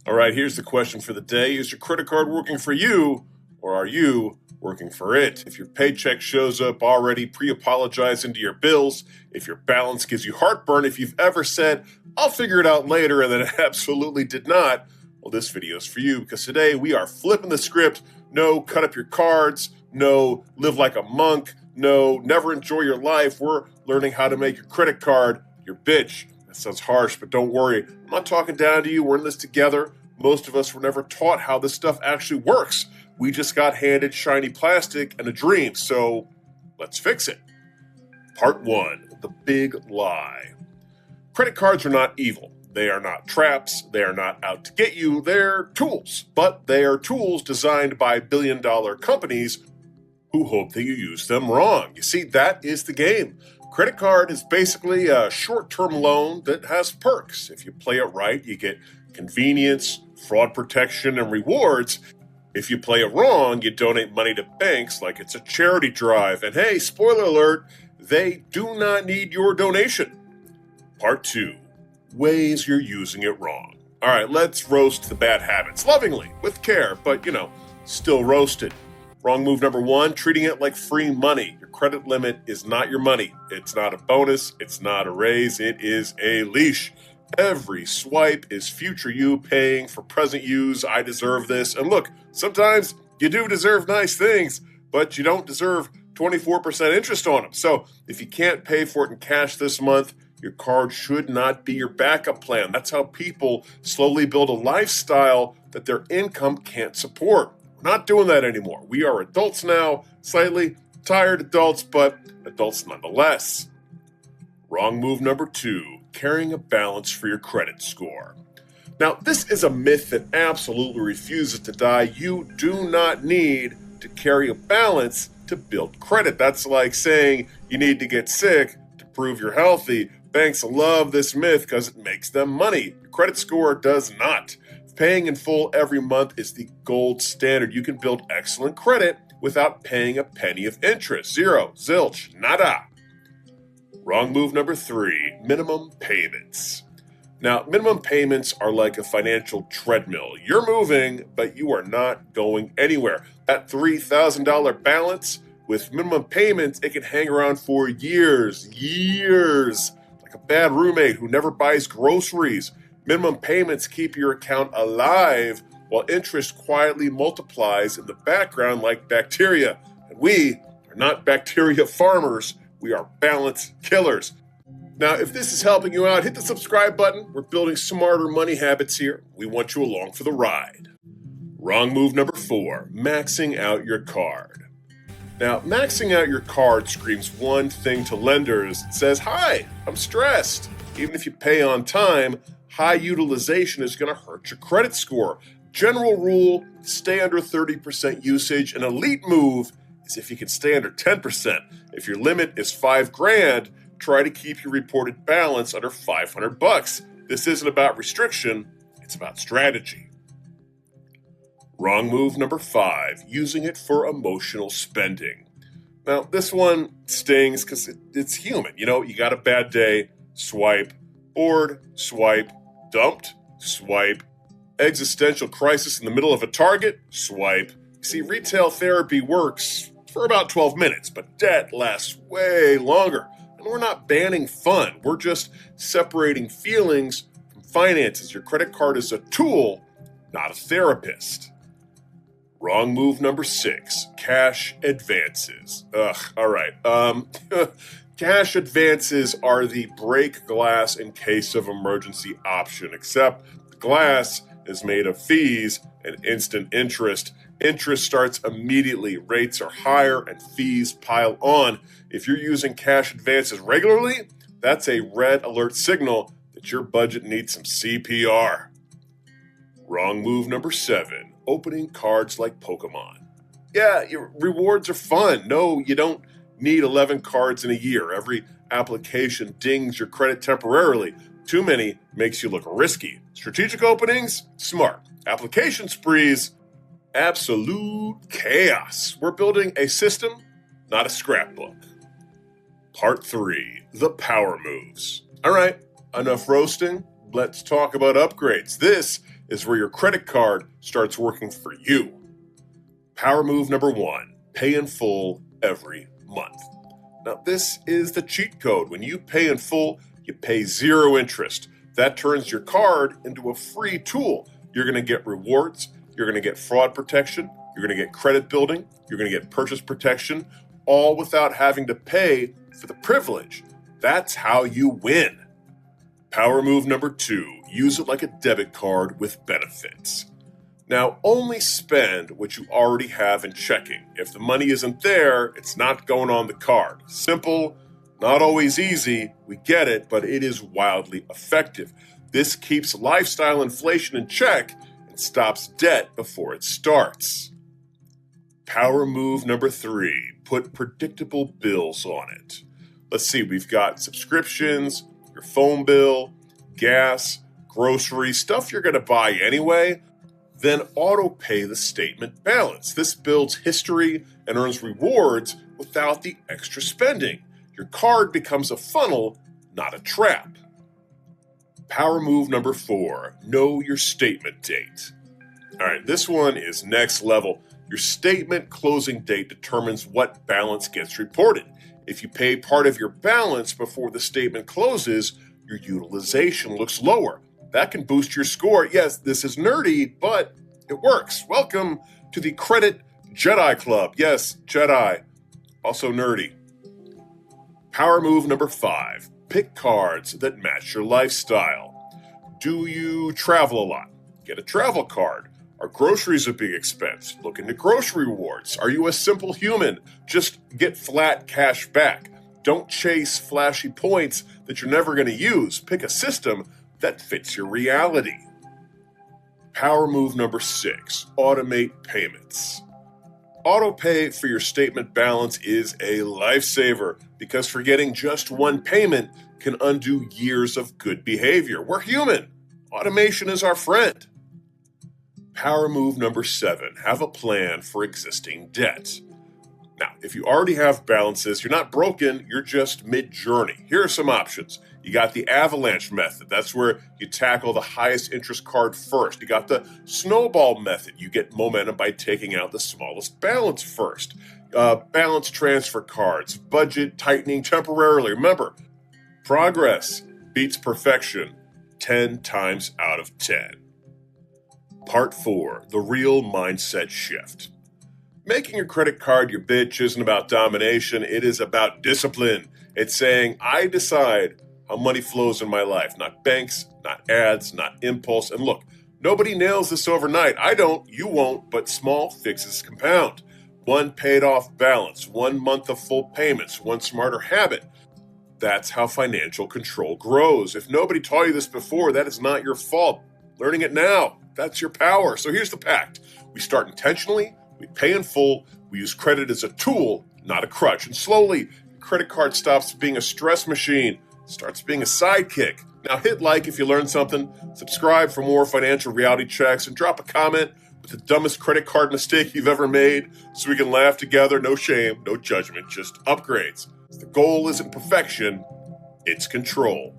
All right, here's the question for the day. Is your credit card working for you, or are you working for it? If your paycheck shows up already pre-apologizing to your bills, if your balance gives you heartburn, if you've ever said, I'll figure it out later, and then it absolutely did not, well, this video is for you, because today we are flipping the script. No, cut up your cards. No, live like a monk. No, never enjoy your life. We're learning how to make your credit card your bitch. That sounds harsh, but don't worry. I'm not talking down to you. We're in this together. Most of us were never taught how this stuff actually works. We just got handed shiny plastic and a dream, so let's fix it. Part 1, the big lie. Credit cards are not evil. They are not traps. They are not out to get you. They're tools, but they are tools designed by billion-dollar companies who hope that you use them wrong. You see, that is the game. Credit card is basically a short-term loan that has perks. If you play it right, you get convenience, fraud protection, and rewards. If you play it wrong, you donate money to banks like it's a charity drive. And hey, spoiler alert, they do not need your donation. Part 2, ways you're using it wrong. All right, let's roast the bad habits, lovingly, with care, but, still roasted. Wrong move number 1, treating it like free money. Your credit limit is not your money. It's not a bonus. It's not a raise. It is a leash. Every swipe is future you paying for present you's. I deserve this. And look, sometimes you do deserve nice things, but you don't deserve 24% interest on them. So if you can't pay for it in cash this month, your card should not be your backup plan. That's how people slowly build a lifestyle that their income can't support. We're not doing that anymore. We are adults now, slightly tired adults, but adults nonetheless. Wrong move number 2, carrying a balance for your credit score. Now, this is a myth that absolutely refuses to die. You do not need to carry a balance to build credit. That's like saying you need to get sick to prove you're healthy. Banks love this myth because it makes them money. Your credit score does not. Paying in full every month is the gold standard. You can build excellent credit without paying a penny of interest. Zero, zilch, nada. Wrong move number 3, minimum payments. Now, minimum payments are like a financial treadmill. You're moving, but you are not going anywhere. That $3,000 balance with minimum payments, it can hang around for years. Like a bad roommate who never buys groceries. Minimum payments keep your account alive while interest quietly multiplies in the background like bacteria. And we are not bacteria farmers. We are balance killers. Now, if this is helping you out, hit the subscribe button. We're building smarter money habits here. We want you along for the ride. Wrong move number 4, maxing out your card. Now, maxing out your card screams one thing to lenders. It says, hi, I'm stressed. Even if you pay on time, high utilization is going to hurt your credit score. General rule, stay under 30% usage. An elite move is if you can stay under 10%. If your limit is $5,000, try to keep your reported balance under $500. This isn't about restriction, it's about strategy. Wrong move number 5, using it for emotional spending. Now, this one stings because it's human. You got a bad day, swipe, bored, swipe, dumped, swipe, existential crisis in the middle of a Target, swipe. You see, retail therapy works for about 12 minutes, but debt lasts way longer. And we're not banning fun. We're just separating feelings from finances. Your credit card is a tool, not a therapist. Wrong move number 6, cash advances. All right. Cash advances are the break glass in case of emergency option, except the glass is made of fees and instant interest. Interest starts immediately. Rates are higher and fees pile on. If you're using cash advances regularly, that's a red alert signal that your budget needs some CPR. Wrong move number 7, opening cards like Pokemon. Yeah, your rewards are fun. No, you don't need 11 cards in a year. Every application dings your credit temporarily. Too many makes you look risky. Strategic openings, smart. Application sprees, absolute chaos. We're building a system, not a scrapbook. Part 3, the power moves. All right, enough roasting. Let's talk about upgrades. This is where your credit card starts working for you. Power move number 1, pay in full every month. Now, this is the cheat code. When you pay in full, you pay 0 interest. That turns your card into a free tool. You're going to get rewards, you're going to get fraud protection, you're going to get credit building, you're going to get purchase protection, all without having to pay for the privilege. That's how you win. Power move number 2, use it like a debit card with benefits. Now, only spend what you already have in checking. If the money isn't there, it's not going on the card. Simple, not always easy, we get it, but it is wildly effective. This keeps lifestyle inflation in check and stops debt before it starts. Power move number 3, put predictable bills on it. Let's see, we've got subscriptions, your phone bill, gas, groceries, stuff you're going to buy anyway. Then auto pay the statement balance. This builds history and earns rewards without the extra spending. Your card becomes a funnel, not a trap. Power move number 4, know your statement date. All right, this one is next level. Your statement closing date determines what balance gets reported. If you pay part of your balance before the statement closes, your utilization looks lower. That can boost your score. Yes, this is nerdy, but it works. Welcome to the Credit Jedi Club. Yes, Jedi, also nerdy. Power move number 5, pick cards that match your lifestyle. Do you travel a lot? Get a travel card. Are groceries a big expense? Look into grocery rewards. Are you a simple human? Just get flat cash back. Don't chase flashy points that you're never going to use. Pick a system that fits your reality. Power move number 6, automate payments. Auto pay for your statement balance is a lifesaver because forgetting just one payment can undo years of good behavior. We're human. Automation is our friend. Power move number 7, have a plan for existing debt. Now, if you already have balances, you're not broken, you're just mid-journey. Here are some options. You got the avalanche method. That's where you tackle the highest interest card first. You got the snowball method. You get momentum by taking out the smallest balance first. Balance transfer cards, budget tightening temporarily. Remember, progress beats perfection 10 times out of 10. Part 4, the real mindset shift. Making your credit card your bitch isn't about domination, it is about discipline. It's saying, I decide how money flows in my life, not banks, not ads, not impulse. And look, nobody nails this overnight. I don't, you won't, but small fixes compound. One paid off balance, 1 month of full payments, one smarter habit. That's how financial control grows. If nobody taught you this before, that is not your fault. Learning it now, that's your power. So here's the pact. We start intentionally, we pay in full, we use credit as a tool, not a crutch. And slowly, your credit card stops being a stress machine, starts being a sidekick. Now hit like if you learned something, subscribe for more financial reality checks, and drop a comment with the dumbest credit card mistake you've ever made so we can laugh together. No shame, no judgment, just upgrades. The goal isn't perfection, it's control.